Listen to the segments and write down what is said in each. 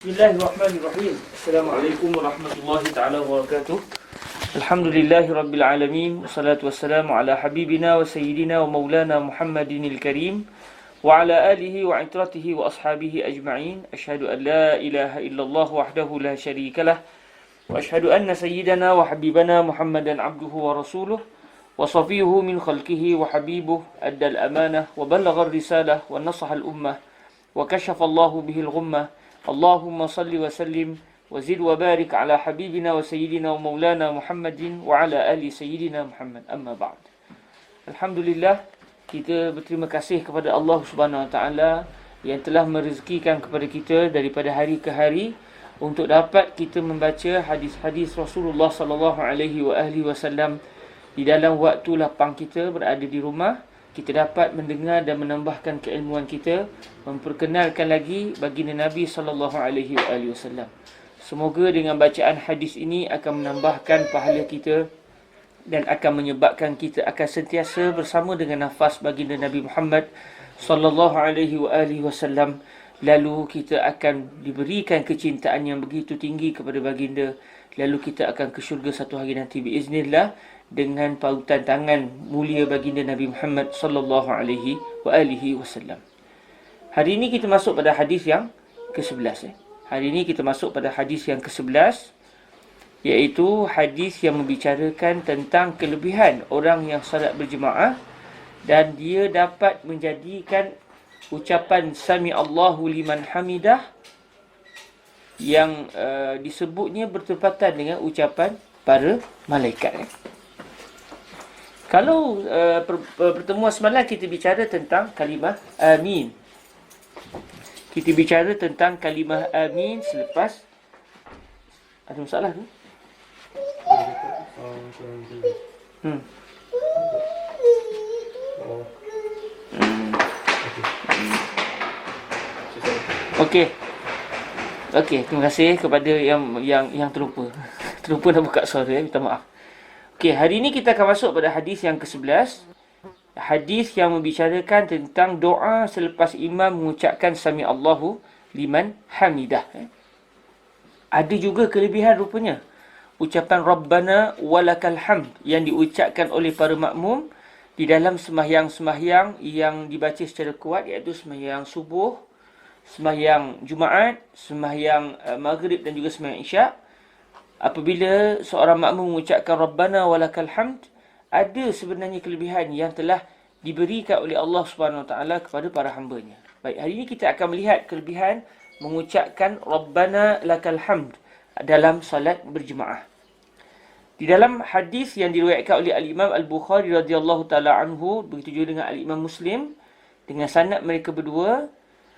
Bismillahirrahmanirrahim. Assalamualaikum warahmatullahi taala wabarakatuh. Alhamdulillahirabbil alamin. Wassalatu wassalamu ala habibina wa sayyidina wa maulana Muhammadinil karim wa ala alihi wa itratihi wa ashabihi ajma'in. Asyhadu an la ilaha illallah wahdahu la syarikalah wa asyhadu anna sayyidana wa habibana Muhammadan abduhu wa rasuluh wa safiyuhu min khalqihi wa habibuh addal amanah wa ballaghar risalah wa nasaha al ummah wa kashafa Allahu bihil ghummah. Allahumma salli wa sallim wa zid wa barik ala habibina wa sayyidina wa maulana Muhammadin wa ala ali sayyidina Muhammad. Amma ba'd. Alhamdulillah, kita berterima kasih kepada Allah Subhanahu wa taala yang telah merezekikan kepada kita daripada hari ke hari untuk dapat kita membaca hadis-hadis Rasulullah sallallahu alaihi wasallam di dalam waktu lapang kita berada di rumah. Kita dapat mendengar dan menambahkan keilmuan kita, memperkenalkan lagi baginda Nabi sallallahu alaihi wasallam. Semoga dengan bacaan hadis ini akan menambahkan pahala kita dan akan menyebabkan kita akan sentiasa bersama dengan nafas baginda Nabi Muhammad sallallahu alaihi wasallam. Lalu kita akan diberikan kecintaan yang begitu tinggi kepada baginda. Lalu kita akan ke syurga satu hari nanti biiznillah dengan pautan tangan mulia baginda Nabi Muhammad sallallahu alaihi wasallam. Hari ini kita masuk pada hadis yang ke-11. Hari ini kita masuk pada hadis yang ke-11, iaitu hadis yang membicarakan tentang kelebihan orang yang salat berjemaah dan dia dapat menjadikan ucapan sami Allahu liman hamidah yang disebutnya bertepatan dengan ucapan para malaikat. Kalau pertemuan semalam kita bicara tentang kalimah amin. Kita bicara tentang kalimah amin selepas ada masalah tu? Okey, terima kasih kepada yang terlupa. Terlupa nak buka suara, minta maaf. Okey, hari ini kita akan masuk pada hadis yang ke-11. Hadis yang membicarakan tentang doa selepas imam mengucapkan sami Allahu liman hamidah. Ada juga kelebihan rupanya. Ucapan Rabbana walakal hamd yang diucapkan oleh para makmum di dalam sembahyang-sembahyang yang dibaca secara kuat, iaitu sembahyang subuh, sembahyang Jumaat, sembahyang Maghrib dan juga sembahyang Isyak. Apabila seorang makmum mengucapkan Rabbana walakal hamd, ada sebenarnya kelebihan yang telah diberikan oleh Allah Subhanahu wa taala kepada para hamba-Nya. Baik, hari ini kita akan melihat kelebihan mengucapkan Rabbana lakal hamd dalam salat berjemaah. Di dalam hadis yang diriwayatkan oleh Al-Imam Al-Bukhari radhiyallahu taala anhu, begitu juga dengan Al-Imam Muslim dengan sanad mereka berdua,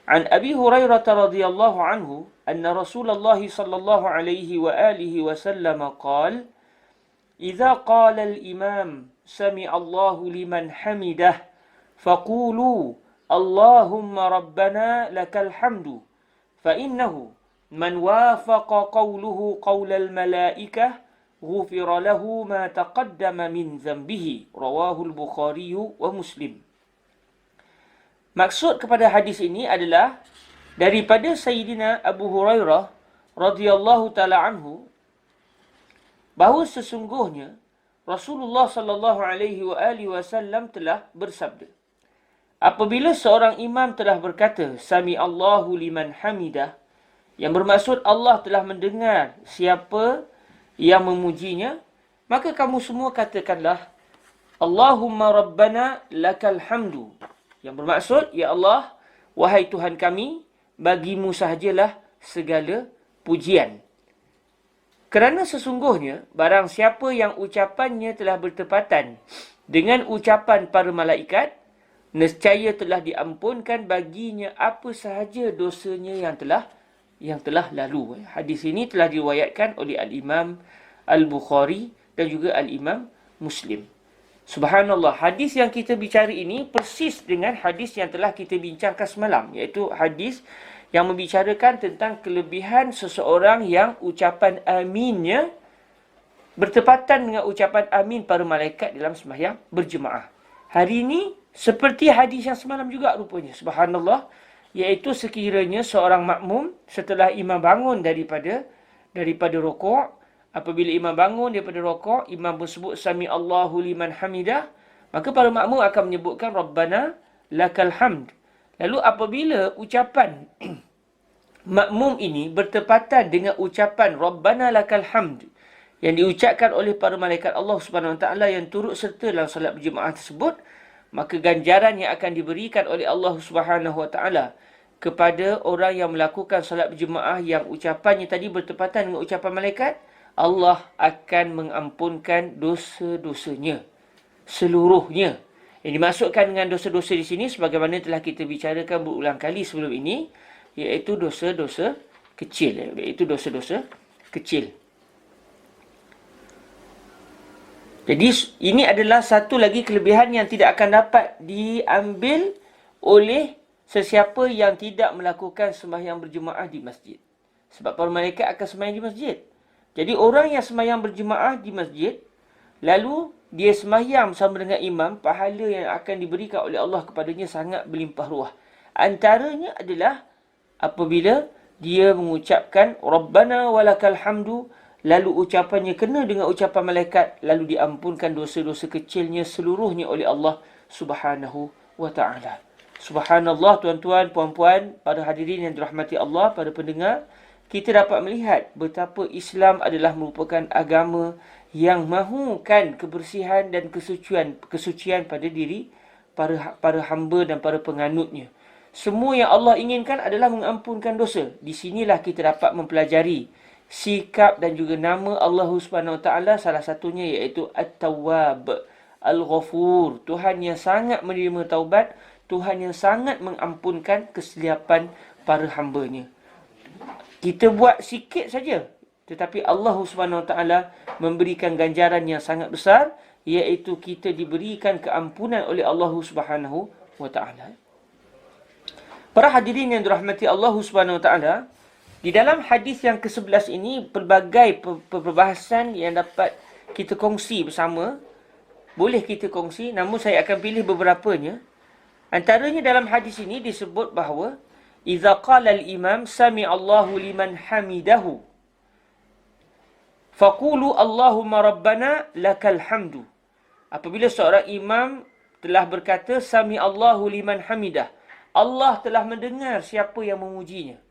an Abi Hurairah radhiyallahu anhu anna Rasulullah sallallahu alaihi wa alihi wasallam qala idza qala al-imam sami Allahu liman hamidah faqulu Allahumma rabbana lakal hamdu fa innahu man wafaqa qawluhu qawla al-malaikah ghufira lahu ma taqaddama min dhanbihi, rawahu al-Bukhari wa Muslim. Maksud kepada hadis ini adalah daripada Sayyidina Abu Hurairah radhiyallahu taala anhu bahawa sesungguhnya Rasulullah sallallahu alaihi wasallam telah bersabda, apabila seorang imam telah berkata sami Allahu liman hamidah, yang bermaksud Allah telah mendengar siapa yang memujinya, maka kamu semua katakanlah Allahumma rabbana lakal hamdu, yang bermaksud, ya Allah, wahai Tuhan kami, bagimu sahajalah segala pujian. Kerana sesungguhnya, barang siapa yang ucapannya telah bertepatan dengan ucapan para malaikat, nescaya telah diampunkan baginya apa sahaja dosanya yang telah lalu. Hadis ini telah diriwayatkan oleh Al-Imam Al-Bukhari dan juga Al-Imam Muslim. Subhanallah, hadis yang kita bicara ini persis dengan hadis yang telah kita bincangkan semalam, iaitu hadis yang membicarakan tentang kelebihan seseorang yang ucapan aminnya bertepatan dengan ucapan amin para malaikat dalam sembahyang berjemaah. Hari ini seperti hadis yang semalam juga rupanya. Subhanallah, iaitu sekiranya seorang makmum setelah imam bangun daripada rokok, apabila imam bangun daripada rokok, imam bersebut sami Allahu liman hamidah, maka para makmum akan menyebutkan Rabbana lakal hamd. Lalu apabila ucapan makmum ini bertepatan dengan ucapan Rabbana lakal hamd yang diucapkan oleh para malaikat Allah Subhanahu Wa Taala yang turut serta dalam solat berjemaah tersebut, maka ganjaran yang akan diberikan oleh Allah Subhanahu Wa Taala kepada orang yang melakukan solat berjemaah yang ucapannya tadi bertepatan dengan ucapan malaikat, Allah akan mengampunkan dosa-dosanya seluruhnya. Yang dimaksudkan dengan dosa-dosa di sini sebagaimana telah kita bicarakan berulang kali sebelum ini, iaitu dosa-dosa kecil, Jadi ini adalah satu lagi kelebihan yang tidak akan dapat diambil oleh sesiapa yang tidak melakukan sembahyang berjemaah di masjid. Sebab para malaikat akan sembahyang di masjid. Jadi orang yang sembahyang berjemaah di masjid, lalu dia sembahyang bersama dengan imam, pahala yang akan diberikan oleh Allah kepadanya sangat berlimpah ruah. Antaranya adalah apabila dia mengucapkan Rabbana walakal hamdu, lalu ucapannya kena dengan ucapan malaikat, lalu diampunkan dosa-dosa kecilnya seluruhnya oleh Allah Subhanahu Wa Taala. Subhanallah, tuan-tuan, puan-puan, para hadirin yang dirahmati Allah, para pendengar, kita dapat melihat betapa Islam adalah merupakan agama yang mahukan kebersihan dan kesucian pada diri para hamba dan para penganutnya. Semua yang Allah inginkan adalah mengampunkan dosa. Di sinilah kita dapat mempelajari sikap dan juga nama Allah Subhanahu Wa Taala, salah satunya iaitu At-Tawwab, Al-Ghafur, Tuhan yang sangat menerima taubat, Tuhan yang sangat mengampunkan kesilapan para hamba-Nya. Kita buat sikit saja, tetapi Allah Subhanahu Wa Taala memberikan ganjaran yang sangat besar, iaitu kita diberikan keampunan oleh Allah Subhanahu Wa Taala. Para hadirin yang dirahmati Allah Subhanahu Wa Taala, di dalam hadis yang ke-11 ini pelbagai perbahasan yang dapat kita kongsi bersama. Boleh kita kongsi, namun saya akan pilih beberapanya. Antaranya dalam hadis ini disebut bahawa idza qala al-imam sami Allahu liman hamidahu faqulu Allahumma rabbana lakal hamdu. Apabila seorang imam telah berkata sami Allahu liman hamidah, Allah telah mendengar siapa yang memujinya.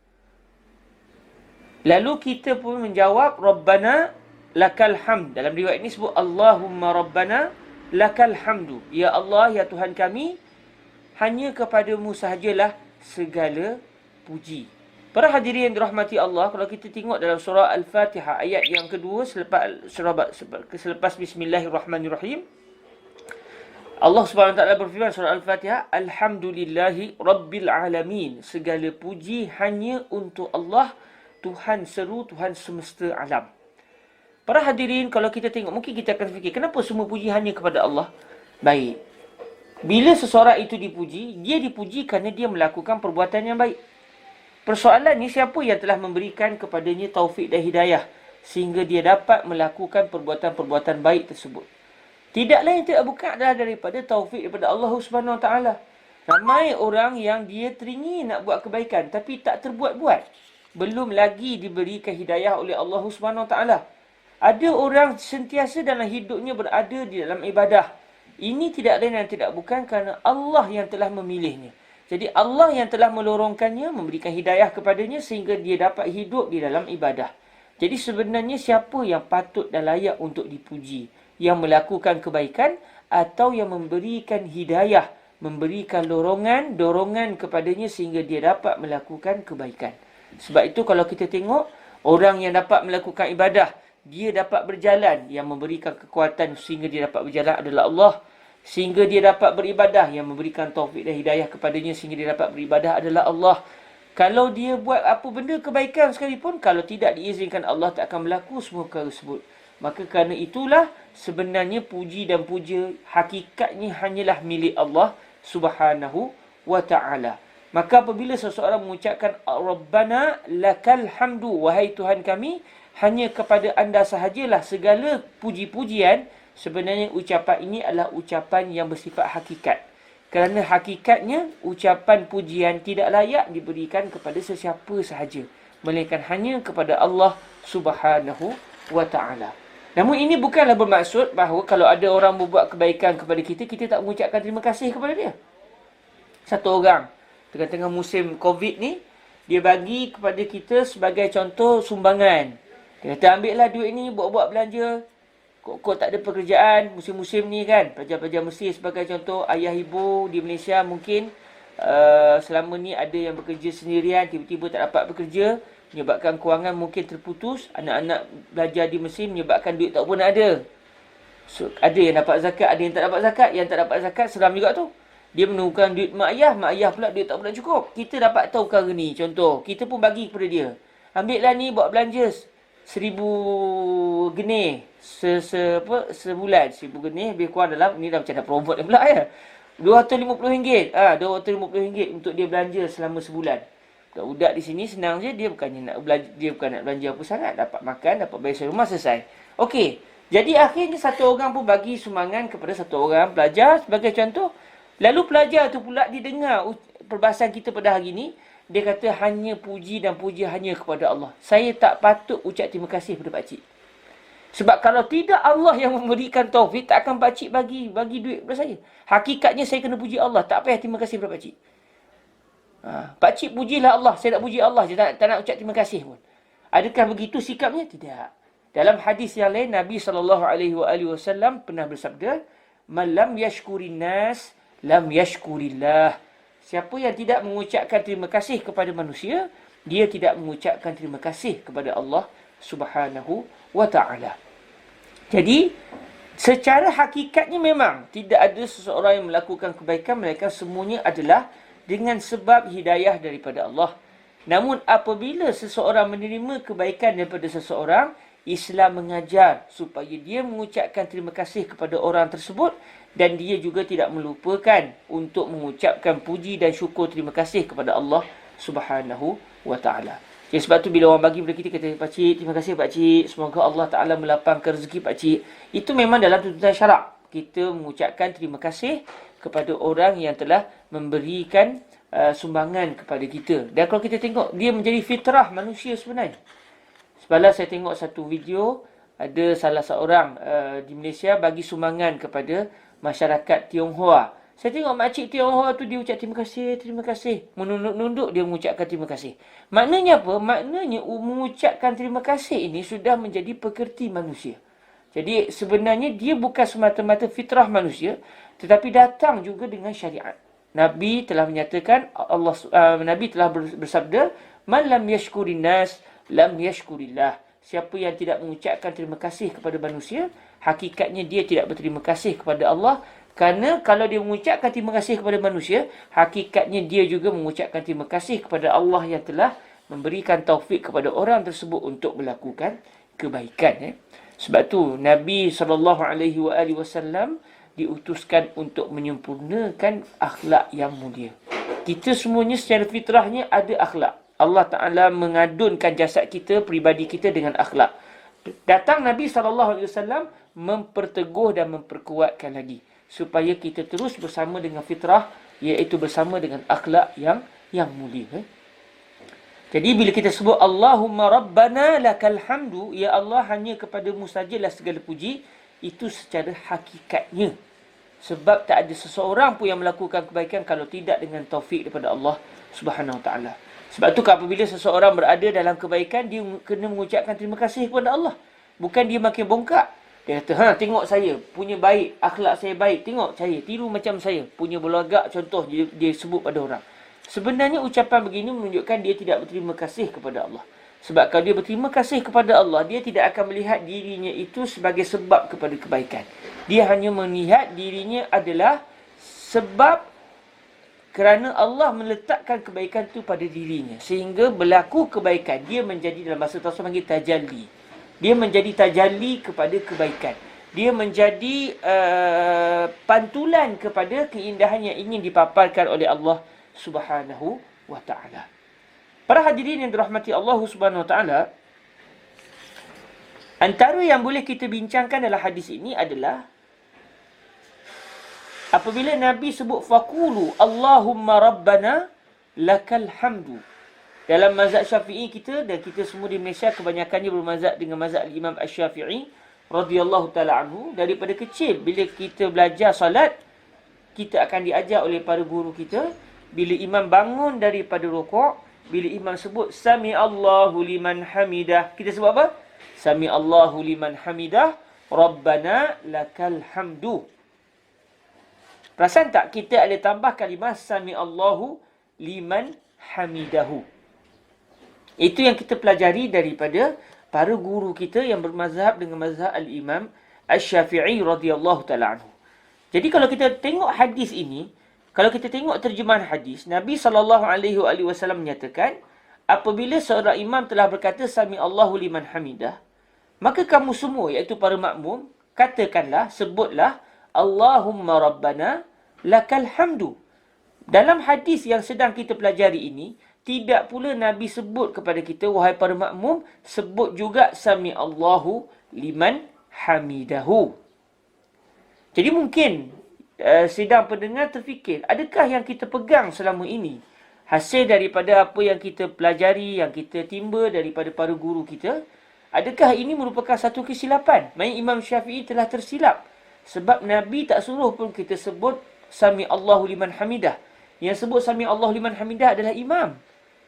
Lalu kita pun menjawab Rabbana lakal hamd. Dalam riwayat ini sebut Allahumma rabbana lakal hamdu. Ya Allah, ya Tuhan kami, hanya kepadamu sahajalah segala puji. Para hadirin yang dirahmati Allah, kalau kita tengok dalam surah Al-Fatihah ayat yang kedua selepas Bismillahirrahmanirrahim, Allah Subhanahu Wa Taala berfirman surah Al-Fatihah, Alhamdulillahi Rabbil Alamin. Segala puji hanya untuk Allah, Tuhan seru, Tuhan semesta alam. Para hadirin, kalau kita tengok, mungkin kita akan fikir, kenapa semua puji hanya kepada Allah? Baik. Bila seseorang itu dipuji, dia dipuji kerana dia melakukan perbuatan yang baik. Persoalannya, siapa yang telah memberikan kepadanya taufik dan hidayah sehingga dia dapat melakukan perbuatan-perbuatan baik tersebut? Tidak lain tidak bukan adalah daripada taufik daripada Allah Subhanahu Wa Taala. Ramai orang yang dia teringin nak buat kebaikan tapi tak terbuat-buat. Belum lagi diberikan hidayah oleh Allah Subhanahu Wa Taala. Ada orang sentiasa dalam hidupnya berada di dalam ibadah. Ini tidak lain dan tidak bukan kerana Allah yang telah memilihnya. Jadi Allah yang telah melorongkannya, memberikan hidayah kepadanya sehingga dia dapat hidup di dalam ibadah. Jadi sebenarnya siapa yang patut dan layak untuk dipuji? Yang melakukan kebaikan atau yang memberikan hidayah, memberikan dorongan kepadanya sehingga dia dapat melakukan kebaikan. Sebab itu kalau kita tengok, orang yang dapat melakukan ibadah, dia dapat berjalan, yang memberikan kekuatan sehingga dia dapat berjalan adalah Allah. Sehingga dia dapat beribadah, yang memberikan taufik dan hidayah kepadanya sehingga dia dapat beribadah adalah Allah. Kalau dia buat apa benda kebaikan sekalipun, kalau tidak diizinkan Allah tak akan berlaku semua perkara tersebut. Maka kerana itulah sebenarnya puji dan puja hakikatnya hanyalah milik Allah Subhanahu Wa Taala. Maka apabila seseorang mengucapkan Rabbana lakal hamdu, wahai Tuhan kami, hanya kepada anda sahajalah segala puji-pujian, sebenarnya ucapan ini adalah ucapan yang bersifat hakikat. Kerana hakikatnya ucapan pujian tidak layak diberikan kepada sesiapa sahaja, melainkan hanya kepada Allah Subhanahu wa taala. Namun ini bukanlah bermaksud bahawa kalau ada orang membuat kebaikan kepada kita, kita tak mengucapkan terima kasih kepada dia. Satu orang tengah-tengah musim Covid ni, dia bagi kepada kita sebagai contoh sumbangan. Dia kata, ambillah duit ni buat-buat belanja. Kok tak ada pekerjaan musim-musim ni kan. Pelajar-pelajar Mesir sebagai contoh, ayah ibu di Malaysia mungkin selama ni ada yang bekerja sendirian, tiba-tiba tak dapat bekerja, menyebabkan kewangan mungkin terputus. Anak-anak belajar di Mesir menyebabkan duit tak pun ada. So, ada yang dapat zakat, ada yang tak dapat zakat. Yang tak dapat zakat seram juga tu. Dia menunggukan duit mak ayah pula duit tak pernah cukup. Kita dapat tahu perkara ni, contoh, kita pun bagi kepada dia. Ambillah ni buat belanja 1,000 genih sebulan. 1,000 genih lebih kurang dalam, ni dah macam dah promote pula ya. RM250. RM250 untuk dia belanja selama sebulan. Budak-budak di sini senang je, dia bukannya nak belanja, dia bukan nak belanja apa sangat, dapat makan, dapat bayar rumah, selesai. Okey. Jadi akhirnya satu orang pun bagi sumbangan kepada satu orang pelajar sebagai contoh. Lalu pelajar tu pula didengar perbahasan kita pada hari ni, dia kata hanya puji dan puji hanya kepada Allah. Saya tak patut ucap terima kasih kepada pakcik. Sebab kalau tidak Allah yang memberikan taufik, tak akan pakcik bagi duit kepada saya. Hakikatnya saya kena puji Allah, tak payah terima kasih kepada pakcik. Pakcik pujilah Allah, saya nak puji Allah je, tak nak ucap terima kasih pun. Adakah begitu sikapnya? Tidak. Dalam hadis yang lain, Nabi SAW pernah bersabda, "Man lam yashkurin nas, lam yashkurillah." Siapa yang tidak mengucapkan terima kasih kepada manusia, dia tidak mengucapkan terima kasih kepada Allah Subhanahu wa ta'ala. Jadi, secara hakikatnya memang tidak ada seseorang yang melakukan kebaikan, melainkan semuanya adalah dengan sebab hidayah daripada Allah. Namun apabila seseorang menerima kebaikan daripada seseorang, Islam mengajar supaya dia mengucapkan terima kasih kepada orang tersebut, dan dia juga tidak melupakan untuk mengucapkan puji dan syukur terima kasih kepada Allah Subhanahu wa ta'ala. Jadi sebab tu bila orang bagi kepada kita, kata, pakcik, terima kasih pakcik, semoga Allah Ta'ala melapangkan rezeki pakcik. Itu memang dalam tuntutan syarak. Kita mengucapkan terima kasih kepada orang yang telah memberikan sumbangan kepada kita. Dan kalau kita tengok, dia menjadi fitrah manusia sebenarnya. Semalam saya tengok satu video, ada salah seorang di Malaysia bagi sumbangan kepada masyarakat Tionghoa. Saya tengok makcik Tionghoa tu dia ucap terima kasih. Menunduk-nunduk dia mengucapkan terima kasih. Maknanya apa? Maknanya mengucapkan terima kasih ini sudah menjadi pekerti manusia. Jadi sebenarnya dia bukan semata-mata fitrah manusia, tetapi datang juga dengan syariat. Nabi telah menyatakan, Nabi telah bersabda, "Man lam yashkurin nas, lam yashkurillah." Siapa yang tidak mengucapkan terima kasih kepada manusia, hakikatnya dia tidak berterima kasih kepada Allah. Kerana kalau dia mengucapkan terima kasih kepada manusia, hakikatnya dia juga mengucapkan terima kasih kepada Allah yang telah memberikan taufik kepada orang tersebut untuk melakukan kebaikan. Sebab tu Nabi SAW diutuskan untuk menyempurnakan akhlak yang mulia. Kita semuanya secara fitrahnya ada akhlak. Allah Ta'ala mengadunkan jasad kita, peribadi kita dengan akhlak. Datang Nabi SAW memperteguh dan memperkuatkan lagi, supaya kita terus bersama dengan fitrah, iaitu bersama dengan akhlak yang mulia. Jadi bila kita sebut Allahumma Rabbana lakal hamdu, ya Allah hanya kepadamu sajalah segala puji, itu secara hakikatnya. Sebab tak ada seseorang pun yang melakukan kebaikan kalau tidak dengan taufik daripada Allah Subhanahu Wa Taala. Sebab tu apabila seseorang berada dalam kebaikan, dia kena mengucapkan terima kasih kepada Allah. Bukan dia makin bongkak. Dia kata, tengok saya punya baik, akhlak saya baik. Tengok saya, tiru macam saya. Punya berlagak contoh dia sebut pada orang. Sebenarnya ucapan begini menunjukkan dia tidak berterima kasih kepada Allah. Sebab kalau dia berterima kasih kepada Allah, dia tidak akan melihat dirinya itu sebagai sebab kepada kebaikan. Dia hanya melihat dirinya adalah sebab kerana Allah meletakkan kebaikan itu pada dirinya. Sehingga berlaku kebaikan. Dia menjadi, dalam bahasa Tafsir panggil tajalli. Dia menjadi tajalli kepada kebaikan. Dia menjadi pantulan kepada keindahan yang ingin dipaparkan oleh Allah Subhanahu wa ta'ala. Para hadirin yang dirahmati Allah Subhanahu wa ta'ala, antara yang boleh kita bincangkan dalam hadis ini adalah Apabila Nabi sebut faqulu Allahumma rabbana lakal hamdu. Dalam mazhab Syafi'i kita, dan kita semua di Malaysia kebanyakannya bermazhab dengan mazhab Imam Asy-Syafi'i radhiyallahu taala anhu. Daripada kecil bila kita belajar salat, kita akan diajar oleh para guru kita, bila imam bangun daripada rukuk, bila imam sebut sami Allahu liman hamidah, kita sebut apa? Sami Allahu liman hamidah, rabbana lakal hamdu. Perasan tak kita ada tambah kalimah sami Allahu liman hamidahu. Itu yang kita pelajari daripada para guru kita yang bermazhab dengan mazhab al-Imam Asy-Syafi'i radhiyallahu taala anhu. Jadi kalau kita tengok hadis ini, kalau kita tengok terjemahan hadis, Nabi SAW menyatakan, apabila seorang imam telah berkata sami Allahu liman hamidah, maka kamu semua, iaitu para makmum, katakanlah, sebutlah Allahumma rabbana lakal hamdu. Dalam hadis yang sedang kita pelajari ini, tidak pula Nabi sebut kepada kita, wahai para makmum, sebut juga sami Allahu liman hamidahu. Jadi mungkin sidang pendengar terfikir, adakah yang kita pegang selama ini hasil daripada apa yang kita pelajari, yang kita timba daripada para guru kita, adakah ini merupakan satu kesilapan? Maksudnya Imam Syafi'i telah tersilap. Sebab Nabi tak suruh pun kita sebut sami Allahu liman hamidah. Yang sebut sami Allahu liman hamidah adalah imam.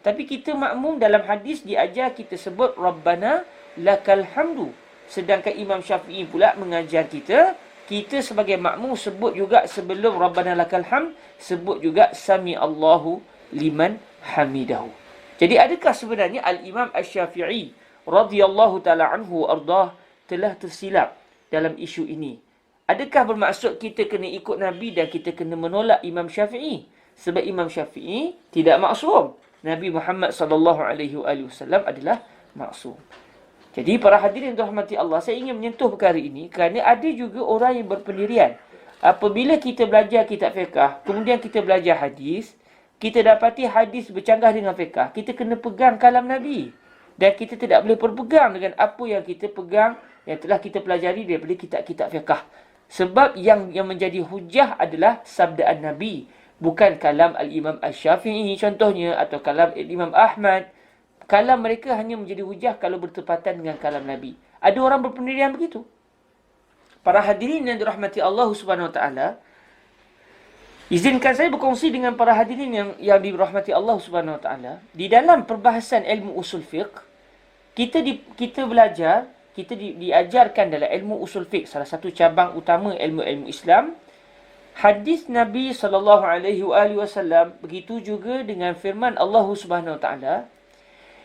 Tapi kita makmum dalam hadis diajar kita sebut Rabbana lakal hamdu. Sedangkan Imam Syafi'i pula mengajar kita, kita sebagai makmum sebut juga sebelum Rabbana lakal hamd, sebut juga sami Allahu liman hamidahu. Jadi adakah sebenarnya Al-Imam Asy-Syafi'i radhiyallahu taala anhu ardah telah tersilap dalam isu ini? Adakah bermaksud kita kena ikut Nabi dan kita kena menolak Imam Syafi'i? Sebab Imam Syafi'i tidak maksum. Nabi Muhammad SAW adalah maksum. Jadi para hadirin rahmati Allah, saya ingin menyentuh perkara ini kerana ada juga orang yang berpendirian. Apabila kita belajar kitab fiqh, kemudian kita belajar hadis, kita dapati hadis bercanggah dengan fiqh, kita kena pegang kalam Nabi. Dan kita tidak boleh berpegang dengan apa yang kita pegang, yang telah kita pelajari daripada kitab-kitab fiqh. Sebab yang menjadi hujah adalah sabdaan Nabi, bukan kalam Al-Imam Asy-Syafi'i contohnya, atau kalam Imam Ahmad. Kalam mereka hanya menjadi hujah kalau bertepatan dengan kalam Nabi. Ada orang berpendirian begitu. Para hadirin yang dirahmati Allah Subhanahu Wa Taala, izinkan saya berkongsi dengan para hadirin yang dirahmati Allah Subhanahu Wa Taala. Di dalam perbahasan ilmu usul fiqh, kita belajar, kita diajarkan dalam ilmu usul fiqh, salah satu cabang utama ilmu-ilmu Islam, hadis Nabi SAW, begitu juga dengan firman Allah Subhanahu Wa Taala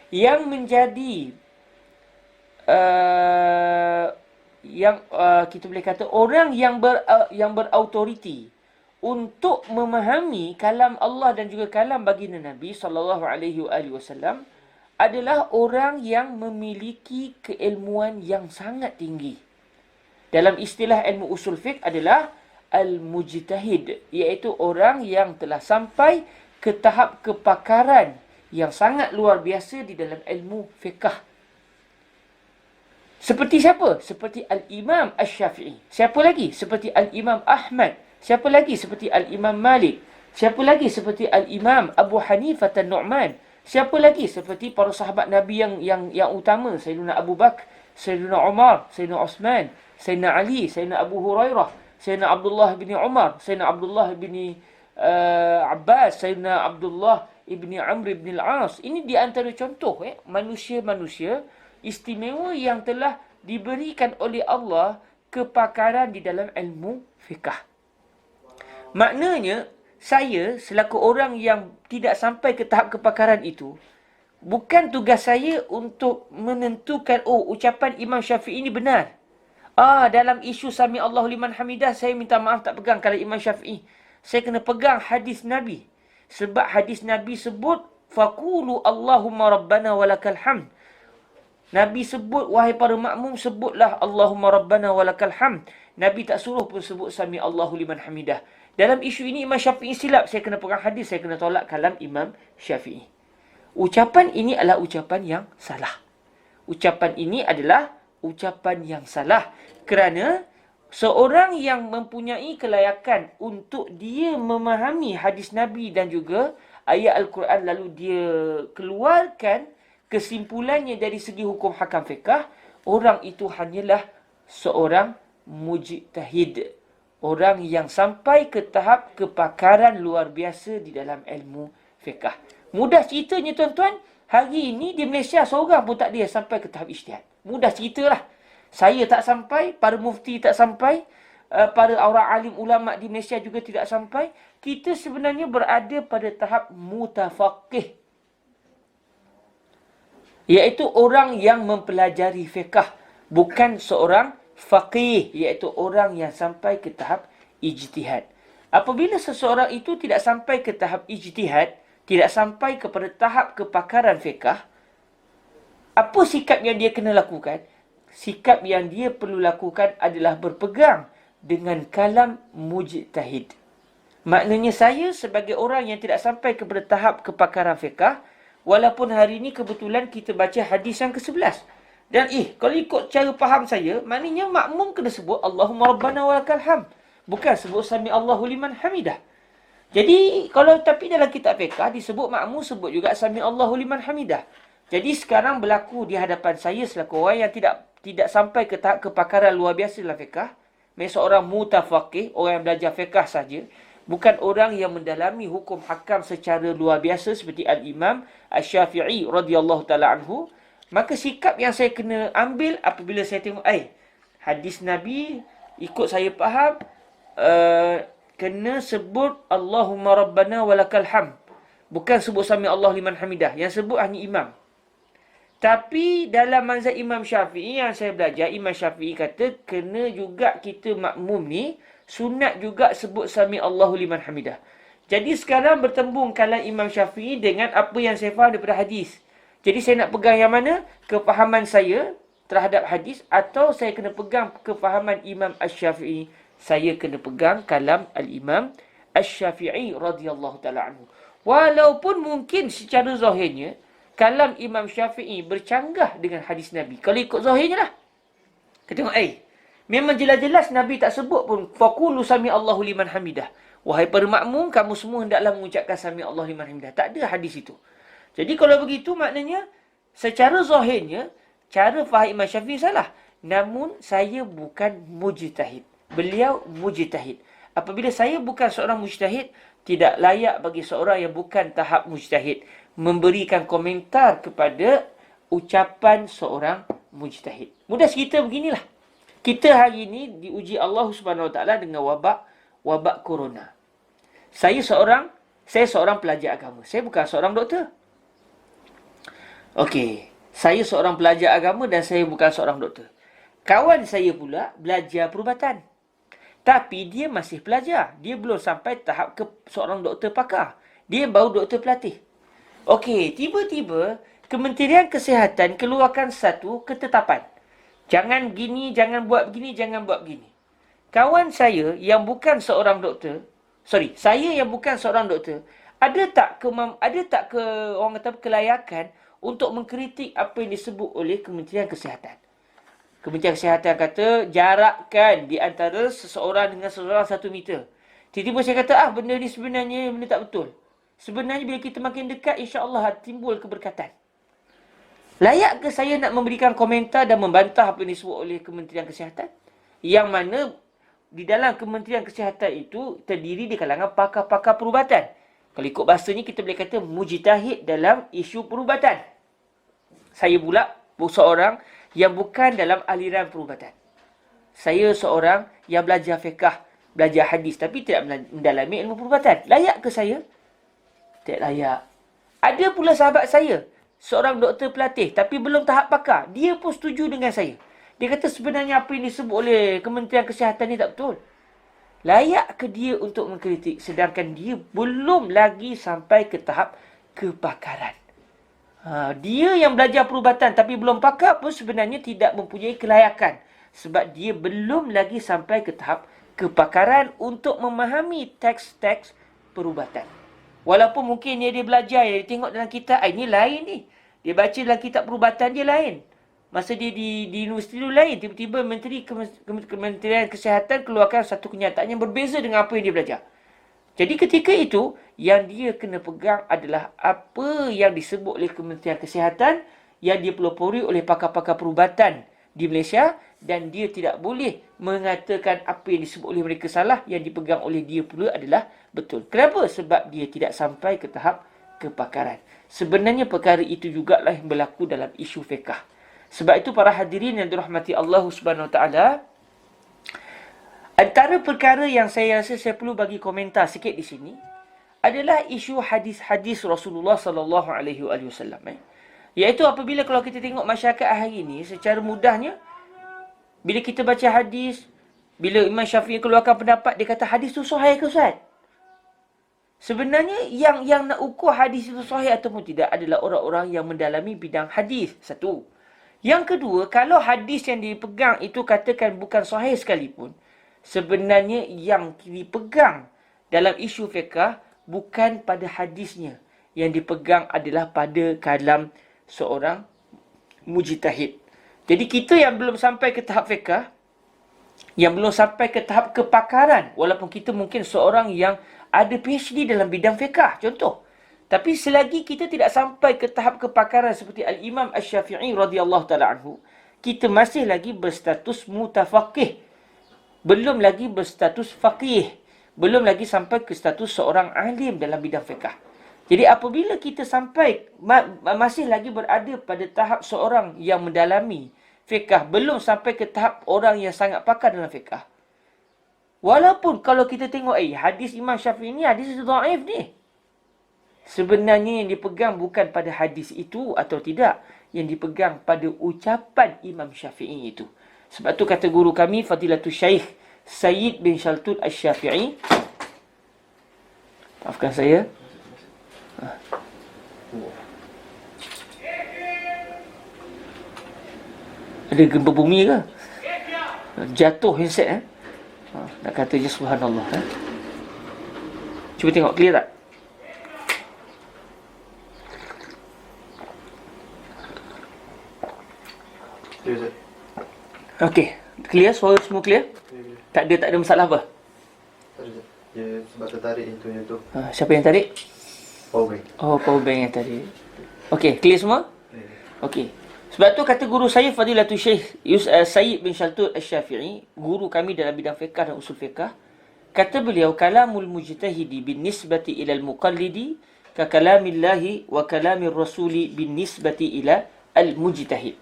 yang menjadi kita boleh kata orang yang berautoriti untuk memahami kalam Allah dan juga kalam baginda Nabi SAW adalah orang yang memiliki keilmuan yang sangat tinggi. Dalam istilah ilmu usul fiqh adalah al-mujtahid, iaitu orang yang telah sampai ke tahap kepakaran yang sangat luar biasa di dalam ilmu fiqh. Seperti siapa? Seperti Al-Imam Asy-Syafi'i. Siapa lagi? Seperti Al-Imam Ahmad. Siapa lagi? Seperti Al-Imam Malik. Siapa lagi? Seperti Al-Imam Abu Hanifah An-Nu'man. Siapa lagi? Seperti para sahabat Nabi yang utama, Sayyidina Abu Bakar, Sayyidina Umar, Sayyidina Osman, Sayyidina Ali, Sayyidina Abu Hurairah, Sayyidina Abdullah bin Umar, Sayyidina Abdullah bin Abbas, Sayyidina Abdullah ibni Amr ibn al-As. Ini di antara contoh manusia-manusia istimewa yang telah diberikan oleh Allah kepakaran di dalam ilmu fiqh. Maknanya, saya selaku orang yang tidak sampai ke tahap kepakaran itu, bukan tugas saya untuk menentukan, ucapan Imam Syafi'i ini benar. Dalam isu sami Allahu liman hamidah, saya minta maaf tak pegang kalau Imam Syafi'i. Saya kena pegang hadis Nabi. Sebab hadis Nabi sebut, faqulu Allahumma rabbana walakal hamd. Nabi sebut, wahai para makmum, sebutlah Allahumma rabbana walakal hamd. Nabi tak suruh pun sebut sami Allahu liman hamidah. Dalam isu ini Imam Syafi'i silap. Saya kena pegang hadis, saya kena tolak kalam Imam Syafi'i. Ucapan ini adalah ucapan yang salah. Ucapan ini adalah ucapan yang salah. Kerana Seorang yang mempunyai kelayakan untuk dia memahami hadis Nabi dan juga ayat Al-Quran, lalu dia keluarkan kesimpulannya dari segi hukum hakam fiqah, orang itu hanyalah seorang mujtahid. Orang yang sampai ke tahap kepakaran luar biasa di dalam ilmu fiqah. Mudah ceritanya tuan-tuan, hari ini di Malaysia seorang pun tak ada sampai ke tahap ijtihad. Mudah ceritalah. Saya tak sampai, para mufti tak sampai, para orang alim ulama di Malaysia juga tidak sampai. Kita sebenarnya berada pada tahap mutafaqih, iaitu orang yang mempelajari fiqh, bukan seorang faqih, iaitu orang yang sampai ke tahap ijtihad. Apabila seseorang itu tidak sampai ke tahap ijtihad, tidak sampai kepada tahap kepakaran fiqh, apa sikap yang dia kena lakukan? Sikap yang dia perlu lakukan adalah berpegang dengan kalam mujtahid. Maknanya saya sebagai orang yang tidak sampai kepada tahap kepakaran fiqh, walaupun hari ini kebetulan kita baca hadis yang ke-11. Dan kalau ikut cara faham saya, maknanya makmum kena sebut Allahumma rabbana walakal hamd. Bukan sebut sami Allahu liman hamidah. Jadi tapi dalam kitab fiqh disebut makmum sebut juga sami Allahu liman hamidah. Jadi sekarang berlaku di hadapan saya selaku orang yang tidak sampai ke tahap kepakaran luar biasa dalam fiqh. Mereka seorang mutafaqih, orang yang belajar fiqh saja. Bukan orang yang mendalami hukum hakam secara luar biasa seperti Al-Imam Asy-Syafi'i radhiyallahu ta'ala anhu. Maka sikap yang saya kena ambil apabila saya tengok, hadis Nabi, ikut saya faham, kena sebut Allahumma rabbana walakal hamd. Bukan sebut sami Allah liman hamidah. Yang sebut hanya imam. Tapi dalam mazhab Imam Syafi'i yang saya belajar, Imam Syafi'i kata kena juga kita makmum ni sunat juga sebut sami Allahu liman hamidah. Jadi sekarang bertembung kalam Imam Syafi'i dengan apa yang saya faham daripada hadis. Jadi saya nak pegang yang mana? Kefahaman saya terhadap hadis, atau saya kena pegang kefahaman Imam Asy-Syafi'i? Saya kena pegang kalam Al-Imam Asy-Syafi'i radhiyallahu ta'ala anhu. Walaupun mungkin secara zahirnya kalam Imam Syafi'i bercanggah dengan hadis Nabi. Kalau ikut zahirnya lah. Kita tengok, memang jelas-jelas Nabi tak sebut pun, faqulu sami Allahu liman hamidah. Wahai para makmum, kamu semua hendaklah mengucapkan sami Allahu liman hamidah. Tak ada hadis itu. Jadi kalau begitu, maknanya secara zahirnya, cara faham Imam Syafi'i salah. Namun, saya bukan mujtahid. Beliau mujtahid. Apabila saya bukan seorang mujtahid, tidak layak bagi seorang yang bukan tahap mujtahid memberikan komentar kepada ucapan seorang mujtahid. Mudah cerita beginilah. Kita hari ini diuji Allah Subhanahu Wa Taala dengan wabak corona. Saya seorang pelajar agama. Saya bukan seorang doktor. Okey, saya seorang pelajar agama dan saya bukan seorang doktor. Kawan saya pula belajar perubatan. Tapi dia masih pelajar. Dia belum sampai tahap seorang doktor pakar. Dia baru doktor pelatih. Okey, tiba-tiba Kementerian Kesihatan keluarkan satu ketetapan. Jangan gini, jangan buat begini, jangan buat begini. Kawan saya yang bukan seorang doktor, saya yang bukan seorang doktor, ada tak orang kata kelayakan untuk mengkritik apa yang disebut oleh Kementerian Kesihatan? Kementerian Kesihatan kata jarakkan di antara seseorang dengan seseorang 1 meter. Tiba-tiba saya kata, benda ni sebenarnya benda tak betul. Sebenarnya bila kita makin dekat, insya-Allah timbul keberkatan. Layak ke saya nak memberikan komentar dan membantah apa yang disebut oleh Kementerian Kesihatan? Yang mana di dalam Kementerian Kesihatan itu terdiri di kalangan pakar-pakar perubatan. Kalau ikut bahasanya kita boleh kata mujtahid dalam isu perubatan. Saya pula seorang yang bukan dalam aliran perubatan. Saya seorang yang belajar fiqh, belajar hadis tapi tidak mendalami ilmu perubatan. Layak ke saya? Tak layak. Ada pula sahabat saya, seorang doktor pelatih tapi belum tahap pakar. Dia pun setuju dengan saya. Dia kata sebenarnya apa yang disebut oleh Kementerian Kesihatan ni tak betul. Layak ke dia untuk mengkritik sedangkan dia belum lagi sampai ke tahap kepakaran. Dia yang belajar perubatan tapi belum pakar pun sebenarnya tidak mempunyai kelayakan. Sebab dia belum lagi sampai ke tahap kepakaran untuk memahami teks-teks perubatan. Walaupun mungkin dia belajar, dia tengok dalam kitab, ini lain ni. Dia baca dalam kitab perubatan dia lain. Masa dia di universiti dulu lain. Tiba-tiba Kementerian Kesihatan keluarkan satu kenyataan yang berbeza dengan apa yang dia belajar. Jadi ketika itu, yang dia kena pegang adalah apa yang disebut oleh Kementerian Kesihatan, yang dipelopori oleh pakar-pakar perubatan di Malaysia, dan dia tidak boleh mengatakan apa yang disebut oleh mereka salah, yang dipegang oleh dia pula adalah betul. Kenapa? Sebab dia tidak sampai ke tahap kepakaran. Sebenarnya perkara itu jugalah yang berlaku dalam isu fiqah. Sebab itu para hadirin yang dirahmati Allah Subhanahu Wa Taala, antara perkara yang saya rasa saya perlu bagi komentar sikit di sini adalah isu hadis-hadis Rasulullah sallallahu alaihi wasallam. Iaitu apabila kalau kita tengok masyarakat hari ini secara mudahnya, bila kita baca hadis, bila Imam Syafi'i keluarkan pendapat, dia kata hadis tu sahih ke Ustaz? Sebenarnya yang nak ukur hadis itu sahih ataupun tidak adalah orang-orang yang mendalami bidang hadis. Satu. Yang kedua, kalau hadis yang dipegang itu katakan bukan sahih sekalipun, sebenarnya yang dipegang dalam isu fiqah bukan pada hadisnya. Yang dipegang adalah pada kalam seorang mujtahid. Jadi kita yang belum sampai ke tahap fiqah, yang belum sampai ke tahap kepakaran, walaupun kita mungkin seorang yang ada PhD dalam bidang fiqah, contoh. Tapi selagi kita tidak sampai ke tahap kepakaran seperti Al-Imam Asy-Syafi'i radhiyallahu ta'ala anhu, kita masih lagi berstatus mutafaqih. Belum lagi berstatus faqih. Belum lagi sampai ke status seorang alim dalam bidang fiqah. Jadi apabila kita sampai, masih lagi berada pada tahap seorang yang mendalami fiqah, belum sampai ke tahap orang yang sangat pakar dalam fiqah. Walaupun kalau kita tengok, hadis Imam Syafi'i ni hadis itu dhaif ni. Sebenarnya yang dipegang bukan pada hadis itu atau tidak. Yang dipegang pada ucapan Imam Syafi'i itu. Sebab tu kata guru kami, Fadilatul Syekh Sayyid bin Shaltun Asy-Syafi'i. Maafkan saya. Ada gempa bumi ke? Jatuh handset nak kata je subhanallah. Cuba tengok clear tak? Okey, clear, suara semua clear? Tak ada masalah apa? Ya, sebab tertarik itu. Siapa yang tarik? Powerbank. Oh, powerbank yang tarik. Okey, clear semua? Okey. Sebab tu kata guru saya Fadilatul Syekh Sayyid bin Shaltun Asy-Syafi'i, guru kami dalam bidang fiqh dan usul fiqh, kata beliau, kalamul mujtahidi bin nisbati ila al-muqallidi ka kalamillahi wa kalamir rasuli bin nisbati ila al-mujtahid.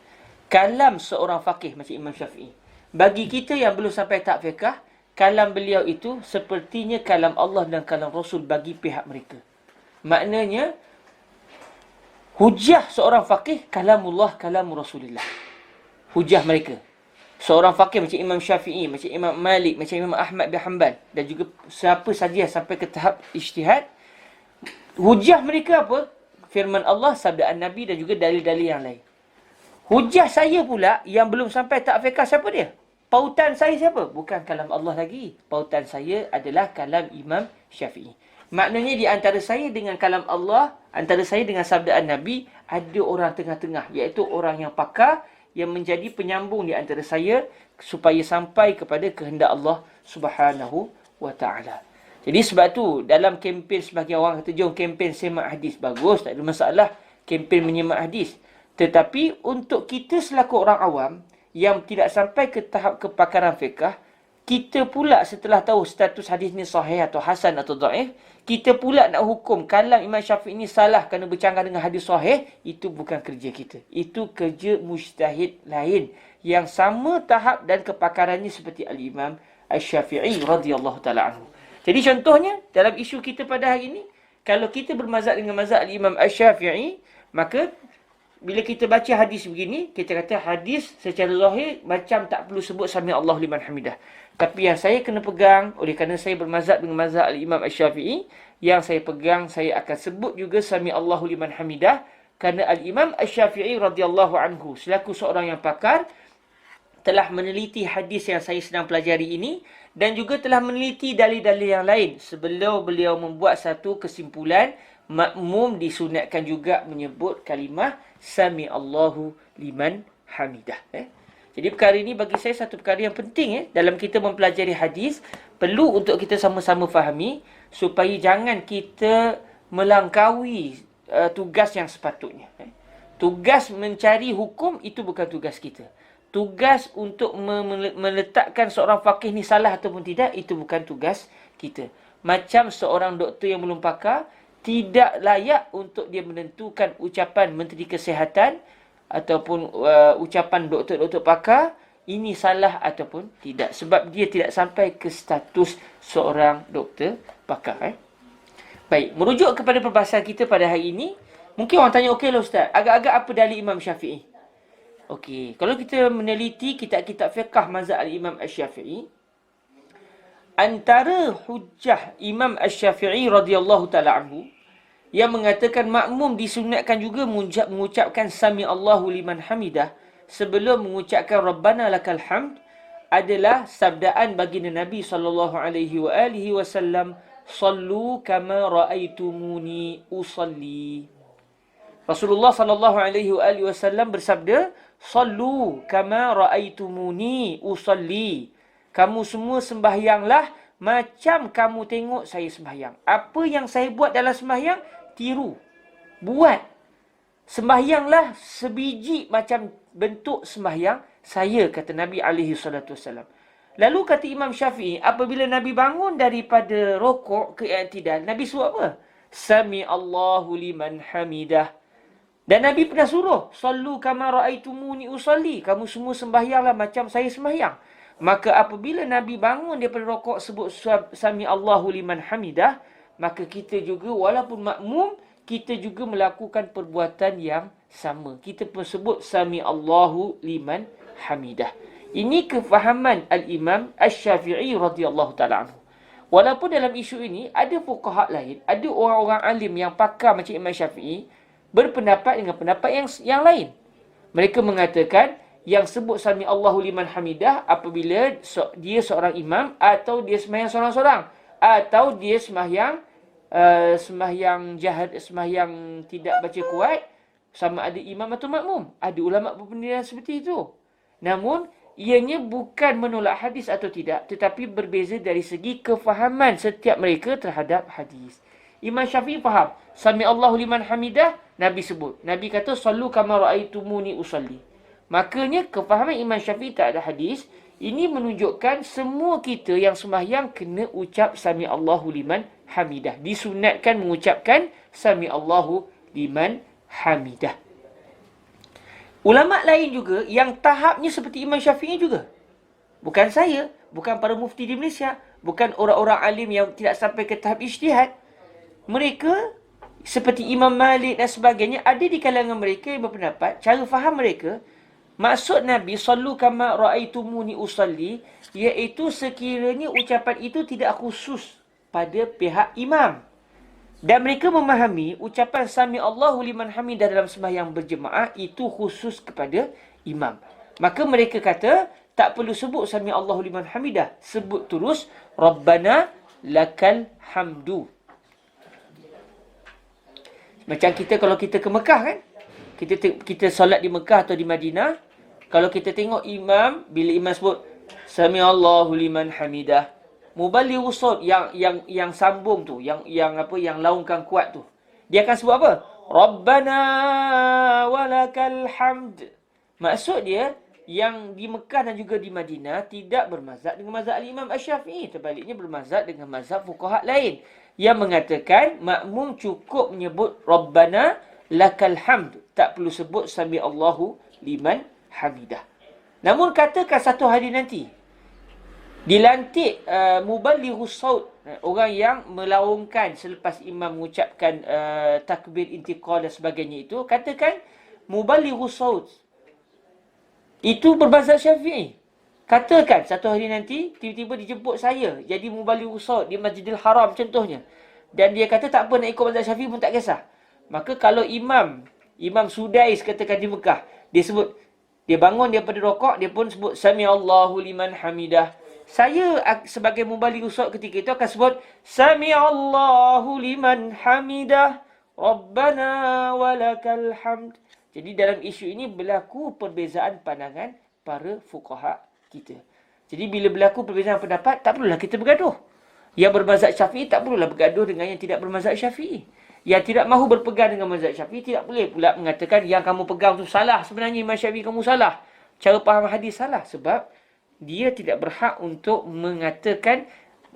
Kalam seorang faqih macam Imam Syafi'i, bagi kita yang belum sampai tahap fiqh, kalam beliau itu sepertinya kalam Allah dan kalam Rasul bagi pihak mereka. Maknanya hujah seorang faqih kalamullah, kalamur Rasulillah. Hujah mereka. Seorang faqih macam Imam Syafi'i, macam Imam Malik, macam Imam Ahmad bin Hanbal, dan juga siapa saja yang sampai ke tahap ijtihad, hujah mereka apa? Firman Allah, sabdaan Nabi dan juga dalil-dalil yang lain. Hujah saya pula yang belum sampai tahap fiqh, siapa dia? Pautan saya siapa? Bukan kalam Allah lagi. Pautan saya adalah kalam Imam Syafi'i. Maknanya di antara saya dengan kalam Allah, antara saya dengan sabdaan Nabi, ada orang tengah-tengah, iaitu orang yang pakar, yang menjadi penyambung di antara saya supaya sampai kepada kehendak Allah Subhanahu wa Ta'ala. Jadi sebab tu dalam kempen, sebagai orang kata jom kempen semak hadis, bagus, tak ada masalah kempen menyemak hadis. Tetapi untuk kita selaku orang awam yang tidak sampai ke tahap kepakaran fiqh, kita pula setelah tahu status hadis ni sahih atau hasan atau dhaif, kita pula nak hukum kalam Imam Syafi'i ni salah kerana bercanggah dengan hadis sahih, itu bukan kerja kita. Itu kerja mujtahid lain yang sama tahap dan kepakarannya seperti Al-Imam Asy-Syafi'i radhiyallahu ta'ala anhu. Jadi contohnya dalam isu kita pada hari ini, kalau kita bermazhab dengan mazhab Al-Imam Asy-Syafi'i, maka bila kita baca hadis begini, kita kata hadis secara zahir macam tak perlu sebut sami Allahu liman hamidah. Tapi yang saya kena pegang, oleh kerana saya bermazhab dengan mazhab Al-Imam Asy-Syafi'i, yang saya pegang, saya akan sebut juga sami Allahu liman hamidah, kerana Al-Imam Asy-Syafi'i radhiyallahu anhu selaku seorang yang pakar telah meneliti hadis yang saya sedang pelajari ini, dan juga telah meneliti dalil-dalil yang lain sebelum beliau membuat satu kesimpulan, makmum disunatkan juga menyebut kalimah sami Allahu liman hamidah. Jadi perkara ini bagi saya satu perkara yang penting dalam kita mempelajari hadis, perlu untuk kita sama-sama fahami supaya jangan kita melangkaui tugas yang sepatutnya. Tugas mencari hukum itu bukan tugas kita. Tugas untuk meletakkan seorang faqih ni salah ataupun tidak, itu bukan tugas kita. Macam seorang doktor yang belum pakar, tidak layak untuk dia menentukan ucapan Menteri Kesihatan ataupun ucapan doktor-doktor pakar, ini salah ataupun tidak. Sebab dia tidak sampai ke status seorang doktor pakar. Baik, merujuk kepada perbahasan kita pada hari ini, mungkin orang tanya, okeylah Ustaz, agak-agak apa dalil Imam Syafi'i? Okey, kalau kita meneliti kitab-kitab fiqh mazhab al-Imam Asy-Syafi'i, antara hujjah Imam Asy-Syafi'i radhiyallahu taala anhu yang mengatakan makmum disunatkan juga mengucapkan sami Allahu liman hamidah sebelum mengucapkan rabbana lakal hamd adalah sabdaan baginda Nabi sallallahu alaihi wasallam, sallu kama raaitumuni usalli. Rasulullah sallallahu alaihi wasallam bersabda, sallu kama raaitumuni usalli. Kamu semua sembahyanglah macam kamu tengok saya sembahyang. Apa yang saya buat dalam sembahyang, tiru. Buat. Sembahyanglah sebiji macam bentuk sembahyang saya, kata Nabi alaihi salatu wasallam. Lalu kata Imam Syafi'i, apabila Nabi bangun daripada rokok ke i'tidal, Nabi suruh apa? Sami Allahu liman hamidah. Dan Nabi pernah suruh, sallu kama raaitumuni usalli. Kamu semua sembahyanglah macam saya sembahyang. Maka apabila Nabi bangun daripada rokok sebut sami Allahu liman hamidah, maka kita juga walaupun makmum, kita juga melakukan perbuatan yang sama. Kita pun sebut sami Allahu liman hamidah. Ini kefahaman al-Imam Asy-Syafi'i radhiyallahu taala anhu. Walaupun dalam isu ini ada fuqaha lain, ada orang-orang alim yang pakar macam Imam Syafi'i berpendapat dengan pendapat yang lain. Mereka mengatakan yang sebut sami Allahu liman hamidah apabila dia seorang imam atau dia sembahyang seorang-seorang atau dia sembahyang jahat, sembahyang tidak baca kuat, sama ada imam atau makmum. Ada ulama berpendapat seperti itu. Namun ianya bukan menolak hadis atau tidak, tetapi berbeza dari segi kefahaman setiap mereka terhadap hadis. Imam Syafi'i faham sami Allahu liman hamidah, Nabi sebut. Nabi kata sallu kama raaitumuni usalli. Makanya kefahaman Imam Syafi'i tak ada hadis, ini menunjukkan semua kita yang sembahyang kena ucap sami Allahu liman hamidah. Disunatkan mengucapkan sami Allahu liman hamidah. Ulama lain juga yang tahapnya seperti Imam Syafi'i juga. Bukan saya, bukan para mufti di Malaysia, bukan orang-orang alim yang tidak sampai ke tahap ijtihad. Mereka seperti Imam Malik dan sebagainya, ada di kalangan mereka yang berpendapat, cara faham mereka, maksud Nabi sallu kama raaitumuni usalli, iaitu sekiranya ucapan itu tidak khusus pada pihak imam. Dan mereka memahami ucapan sami Allahu liman hamidah dalam sembahyang berjemaah itu khusus kepada imam. Maka mereka kata tak perlu sebut sami Allahu liman hamidah, sebut terus rabbana lakal hamdu. Macam kita kalau kita ke Mekah kan, kita solat di Mekah atau di Madinah, kalau kita tengok imam, bila imam sebut sami Allahu liman hamidah, muballighu shaut yang sambung tu, yang laungkan kuat tu, dia akan sebut apa? Rabbana walakal hamd. Maksud dia yang di Mekah dan juga di Madinah tidak bermazhab dengan mazhab al-Imam Asy-Syafi'i, terbaliknya bermazhab dengan mazhab fuqaha lain yang mengatakan makmum cukup menyebut Rabbana lakal hamd, tak perlu sebut sami Allahu liman hamidah. Namun katakan satu hari nanti dilantik muballighu shaut, orang yang melaungkan selepas imam mengucapkan takbir intiqal dan sebagainya itu, katakan muballighu shaut itu berbazhab Syafi'i. Katakan satu hari nanti tiba-tiba dijemput saya jadi muballighu shaut di Masjidil Haram contohnya, dan dia kata tak apa nak ikut mazhab Syafi'i pun tak kisah. Maka kalau imam Sudais katakan di Mekah, dia bangun daripada rokok, dia pun sebut sami Allahu liman hamidah, saya sebagai muballighu shaut ketika itu akan sebut sami Allahu liman hamidah rabbana walakal hamd. Jadi dalam isu ini berlaku perbezaan pandangan para fuqaha kita. Jadi bila berlaku perbezaan pendapat, tak perlulah kita bergaduh. Yang bermazhab Syafi'i tak perlulah bergaduh dengan yang tidak bermazhab Syafi'i. Yang tidak mahu berpegang dengan mazhab Syafi'i tidak boleh pula mengatakan yang kamu pegang tu salah. Sebenarnya Imam Syafi'i kamu salah. Cara faham hadis salah. Sebab dia tidak berhak untuk mengatakan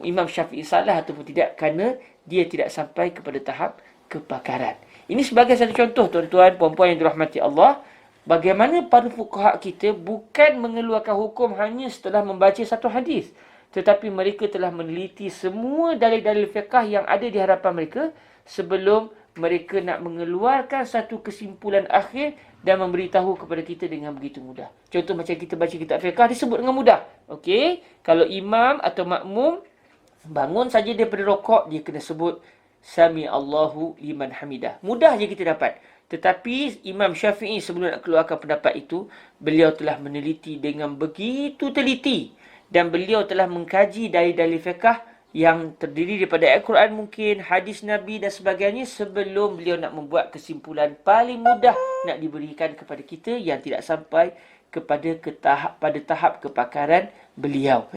Imam Syafi'i salah ataupun tidak, kerana dia tidak sampai kepada tahap kepakaran. Ini sebagai satu contoh, tuan-tuan, puan-puan yang dirahmati Allah, bagaimana para fuqaha kita bukan mengeluarkan hukum hanya setelah membaca satu hadis, tetapi mereka telah meneliti semua dalil-dalil fiqh yang ada di hadapan mereka sebelum mereka nak mengeluarkan satu kesimpulan akhir dan memberitahu kepada kita dengan begitu mudah. Contoh macam kita baca kitab fiqh, disebut dengan mudah. Okey, kalau imam atau makmum bangun saja daripada rokok, dia kena sebut Sami Allahu liman hamidah. Mudah je kita dapat. Tetapi Imam Syafi'i sebelum nak keluarkan pendapat itu, beliau telah meneliti dengan begitu teliti. Dan beliau telah mengkaji dalil-dalil fiqh yang terdiri daripada Al-Quran mungkin, hadis Nabi dan sebagainya, sebelum beliau nak membuat kesimpulan paling mudah nak diberikan kepada kita yang tidak sampai kepada pada tahap kepakaran beliau.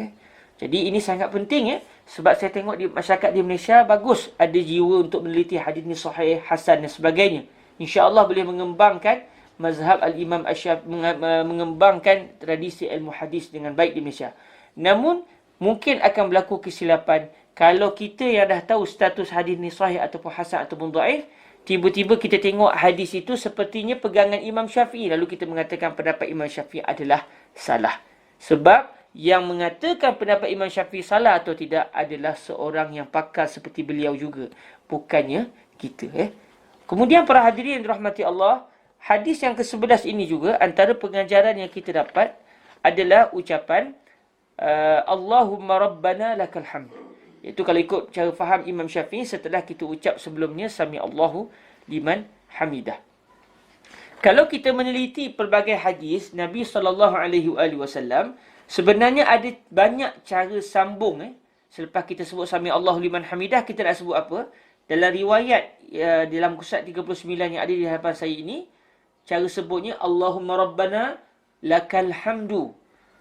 Jadi ini sangat penting sebab saya tengok di masyarakat di Malaysia bagus ada jiwa untuk meneliti hadis ni sahih, hasan dan sebagainya. InsyaAllah boleh mengembangkan mazhab al-Imam Asy-Syafi'i, mengembangkan tradisi ilmu hadis dengan baik di Malaysia. Namun mungkin akan berlaku kesilapan kalau kita yang dah tahu status hadis ni sahih ataupun hasan ataupun dhaif, tiba-tiba kita tengok hadis itu sepertinya pegangan Imam Syafi'i, lalu kita mengatakan pendapat Imam Syafi'i adalah salah. Sebab yang mengatakan pendapat Imam Syafi'i salah atau tidak adalah seorang yang pakar seperti beliau juga, bukannya kita. Kemudian para hadirin yang dirahmati Allah, hadis yang ke-11 ini juga antara pengajaran yang kita dapat adalah ucapan Allahumma Rabbana lakal hamd. Iaitu kalau ikut cara faham Imam Syafi'i, setelah kita ucap sebelumnya Sami Allahu liman hamidah. Kalau kita meneliti pelbagai hadis Nabi SAW, sebenarnya ada banyak cara sambung. Selepas kita sebut Sami Allahu liman hamidah, kita nak sebut apa? Dalam riwayat dalam Qusat 39 yang ada di hadapan saya ini, cara sebutnya Allahumma Rabbana lakal hamdu.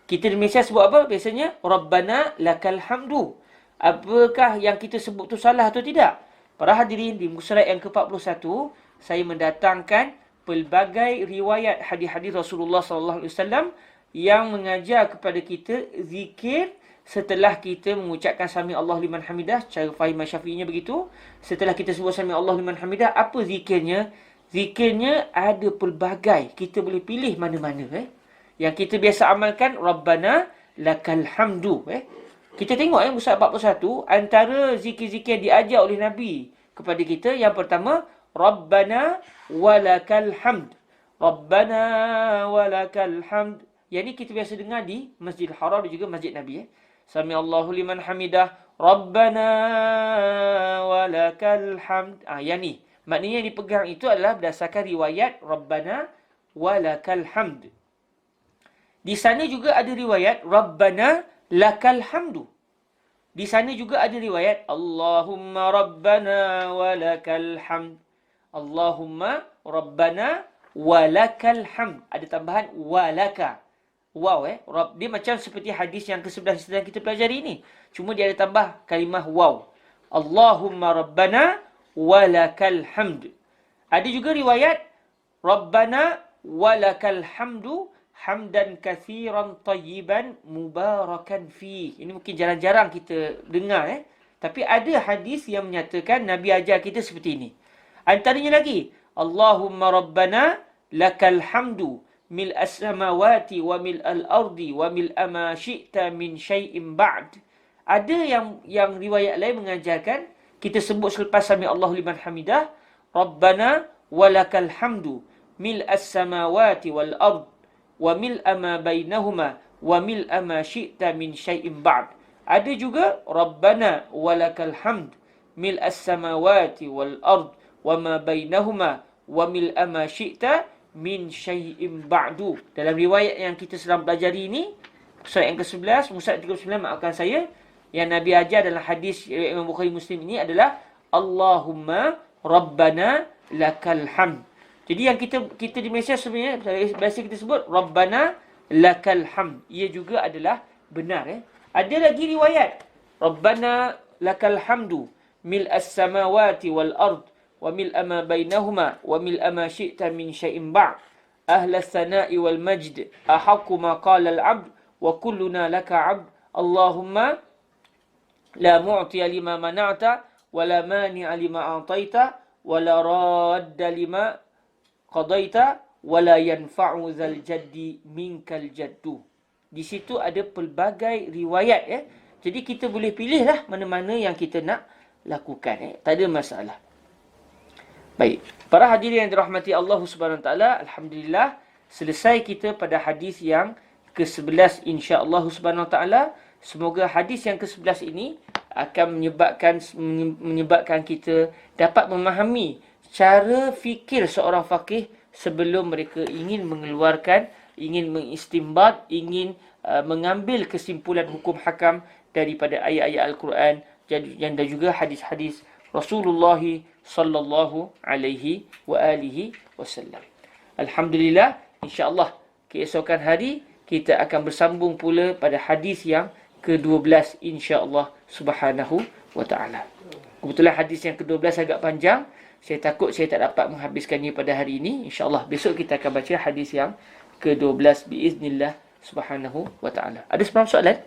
Kita di Malaysia sebut apa? Biasanya Rabbana lakal hamdu. Apakah yang kita sebut tu salah atau tidak? Para hadirin, di muka surat yang ke-41, saya mendatangkan pelbagai riwayat hadis-hadis Rasulullah SAW yang mengajar kepada kita zikir setelah kita mengucapkan Sami Allah liman hamidah. Cara faham Syafi'inya begitu. Setelah kita sebut Sami Allah liman hamidah, apa zikirnya? Zikirnya ada pelbagai. Kita boleh pilih mana-mana. Yang kita biasa amalkan, Rabbana lakal hamdu. Kita tengok Musa 41, antara zikir-zikir yang diajar oleh Nabi kepada kita, yang pertama, Rabbana walakal hamd. Rabbana walakal hamd. Yang ni kita biasa dengar di Masjidil Haram dan juga Masjid Nabi. Sami Allahu liman hamidah. Rabbana walakal hamd. Yang ni. Maknanya yang dipegang itu adalah berdasarkan riwayat Rabbana walakal hamd. Di sana juga ada riwayat Rabbana lakal hamdu. Di sana juga ada riwayat Allahumma Rabbana walakal hamd. Allahumma Rabbana walakal hamd. Ada tambahan walaka. Wow. Dia macam seperti hadis yang ke-11 yang sedang kita pelajari ini. Cuma dia ada tambah kalimah wow. Allahumma Rabbana walakal hamd. Ada juga riwayat Rabbana walakal hamdu hamdan kathiran tayyiban mubarakan fi. Ini mungkin jarang-jarang kita dengar. Tapi ada hadis yang menyatakan Nabi ajar kita seperti ini. Antaranya lagi, Allahumma Rabbana lakal hamdu mil as-samawati wa mil al-ardi wa mil ma syi'ta min syai'in ba'd. Ada yang riwayat lain mengajarkan kita sebut selepas Sami Allahu liman hamidah, Rabbana walakal hamdu mil as-samawati wal ard wa mil ma bainahuma wa mil ma syi'ta min syai'in ba'd. Ada juga Rabbana walakal hamd mil as-samawati wal ard wa ma bainahuma wa mil ma syi'ta min syai'in ba'du. Dalam riwayat yang kita sedang pelajari ini, surat yang ke-11, musa 39, maafkan saya, yang Nabi ajar dalam hadis riwayat Imam Bukhari Muslim ini adalah Allahumma Rabbana lakal hamd. Jadi yang kita di Malaysia sebenarnya biasa kita sebut Rabbana lakal hamd. Ia juga adalah benar. Ada lagi riwayat Rabbana lakal hamdu mil'as samawati wal ard wa mil'a ma bainahuma wa mil'a ma syi'ta min syai'in ba'. Ahla sana'i wal majd ahaqqu ma qala al 'abd wa kulluna laka 'abd. Allahumma la mu'tiya lima mana'ta wa la mani'a lima a'taita wa la radda lima qadaita wa la yanfa'u zal jaddi minkal jaddu. Di situ ada pelbagai riwayat Jadi kita boleh pilihlah mana-mana yang kita nak lakukan Tak ada masalah. Baik, para hadirin yang dirahmati Allah Subhanahu Wa Taala, alhamdulillah selesai kita pada hadis yang ke-11 insya-Allah Subhanahu Wa Taala. Semoga hadis yang ke-11 ini akan menyebabkan kita dapat memahami cara fikir seorang faqih sebelum mereka ingin mengeluarkan, ingin mengistimbat, ingin mengambil kesimpulan hukum hakam daripada ayat-ayat Al-Quran dan juga hadis-hadis Rasulullah sallallahu alaihi wa alihi wasallam. Alhamdulillah, insya-Allah keesokan hari kita akan bersambung pula pada hadis yang ke-12 insya-Allah subhanahu wa taala. Kebetulan hadis yang ke-12 agak panjang. Saya takut saya tak dapat menghabiskannya pada hari ini. InsyaAllah besok kita akan baca hadis yang ke-12 biiznillah subhanahu wa ta'ala. Ada sebarang soalan?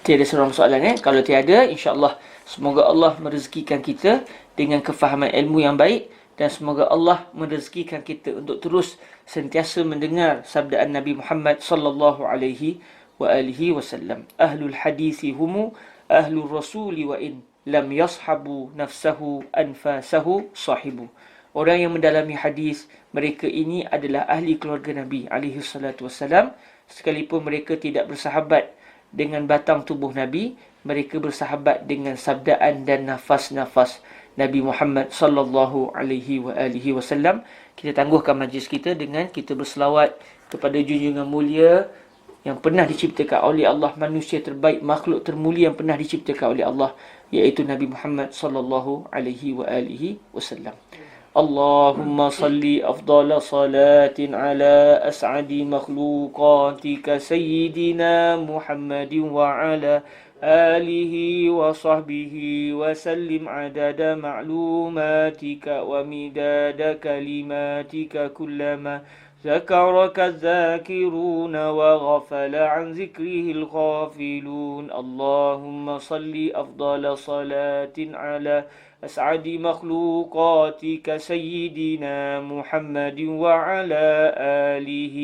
Tiada sebarang soalan Kalau tiada, insyaAllah semoga Allah merezekikan kita dengan kefahaman ilmu yang baik. Dan semoga Allah merezekikan kita untuk terus sentiasa mendengar sabdaan Nabi Muhammad sallallahu alaihi wa alihi wasallam. Ahlul hadisi humu ahlur rasuli wa in lam yashabu nafsahu anfasahu sahibu. Orang yang mendalami hadis, mereka ini adalah ahli keluarga Nabi alaihi salatu wasallam. Sekalipun mereka tidak bersahabat dengan batang tubuh Nabi, mereka bersahabat dengan sabdaan dan nafas-nafas Nabi Muhammad sallallahu alaihi wa alihi wasallam. Kita tangguhkan majlis kita dengan kita berselawat kepada junjungan mulia yang pernah diciptakan oleh Allah, manusia terbaik, makhluk termulia yang pernah diciptakan oleh Allah, iaitu Nabi Muhammad sallallahu alaihi wa alihi wasallam. Allahumma salli afdala salatin ala as'adi makhluqatika sayyidina Muhammadin wa ala آله وصحبه وسلم عدد معلوماتك ومداد كلماتك كلما ذكرك الذاكرون وغفل عن ذكره الغافلون. اللهم صل أفضل صلاة على أسعد مخلوقاتك سيدنا محمد وعلى آله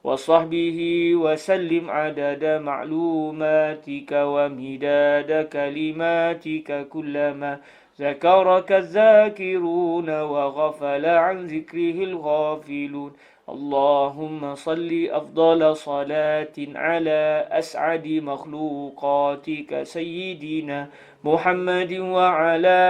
وصحبه وسلم عدد معلوماتك ومداد كلماتك كلما ذكرك الذاكرون وغفل عن ذكره الغافلون. اللهم صل أفضل صلاة على أسعد مخلوقاتك سيدنا محمد وعلى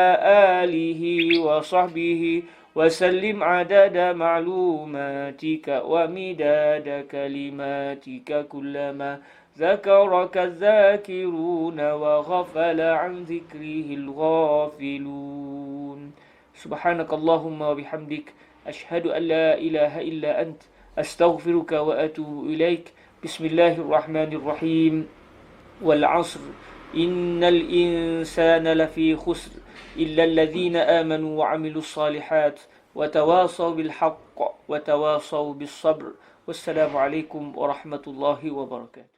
آله وصحبه وسلم عدد معلوماتك ومداد كلماتك كلما ذكرك الذاكرون وغفل عن ذكره الغافلون. سبحانك اللهم وبحمدك أشهد أن لا إله إلا أنت أستغفرك وأتوب إليك. بسم الله الرحمن الرحيم. والعصر إن الإنسان لفي خسر إلا الذين آمنوا وعملوا الصالحات وتواصوا بالحق وتواصوا بالصبر. والسلام عليكم ورحمة الله وبركاته.